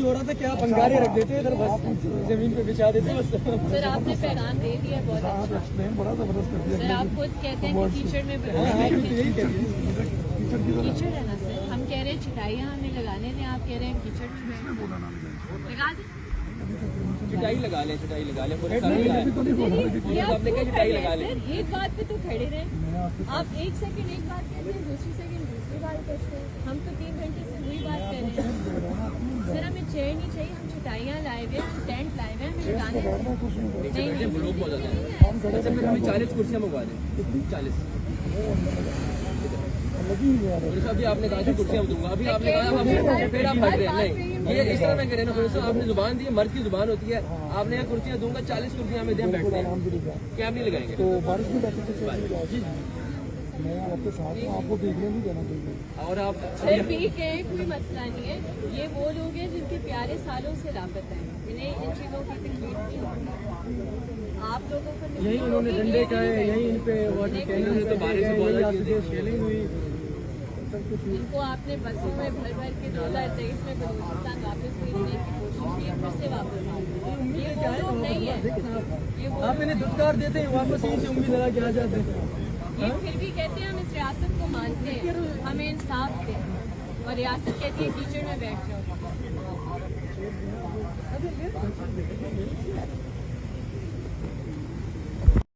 हो रहा था क्या बंगाली रख देते इधर बस जमीन पे बिछा देते बस। सर आपने पैगाम दे दिया बहुत अच्छा। बड़ा जबरदस्त कर दिया। सर आप खुद कहते हैं कि कीचड़ में यही कहती है कीचड़ है ना सर, हम कह रहे हैं चिटाइयाँ हमें लगाने दें, आप कह रहे हैं कीचड़ में लगा दें। चिटाई लगा ले, चिटाई लगा ले, पूरे आपने कहा चिटाई लगा ले। एक बात पे तो खड़े रहे, आप एक सेकंड एक बात कहते हैं, दूसरी सेकंड दूसरी बात कहते हैं। हम तो 3 घंटे से वही बात कर रहे हैं। सर हमें चेयर नहीं चाहिए, हम चिटाइयाँ लाए हुए हैं, हम टेंट लाए हुए हैं, हमें लगाने नहीं लोग बहुत ज्यादा हैं। अच्छा फिर हमें 40 कुर्सियाँ मंगवा दें, 40। अभी आपने कहा कि कुर्सियाँ दूंगा, अभी आपने कहा फिर आप हट रहे हैं। नहीं ये इस तरह मैं कह रहा हूँ, आपने जुबान दी, मर्द की जुबान होती है। आपने यहाँ कुर्सियाँ दूंगा, 40 कुर्सियाँ हमें दें, बैठते हैं, क्या आप नहीं लगाएंगे? तो बारिश में मैं आपके साथ हूँ, आपको देखने भी देना चाहिए। और आप फिर भी के कोई मसला नहीं है, ये वो लोग हैं जिनके प्यारे सालों से लापता हैं, इन्हें इन चीज़ों की तकलीफ नहीं होती। आप लोगों को यही उन्होंने डंडे का है, यही इन पे वाटर कैनन तो बारिश से बहुत शेलिंग हुई। इनको आपने बसों में भर भर के 2023 में बलूचिस्तान वापस भेजने की कोशिश की, फिर से वापस आ गए। ये वो लोग नहीं है, ये वो आप इन्हें धुतकार देते हैं, वापस यहीं से उम्मीद लगा के आ जाते हैं। ये फिर भी कहते हैं हम इस रियासत को मानते हैं, हमें इंसाफ दें, और रियासत कहती है कीचड़ में बैठ जाओ।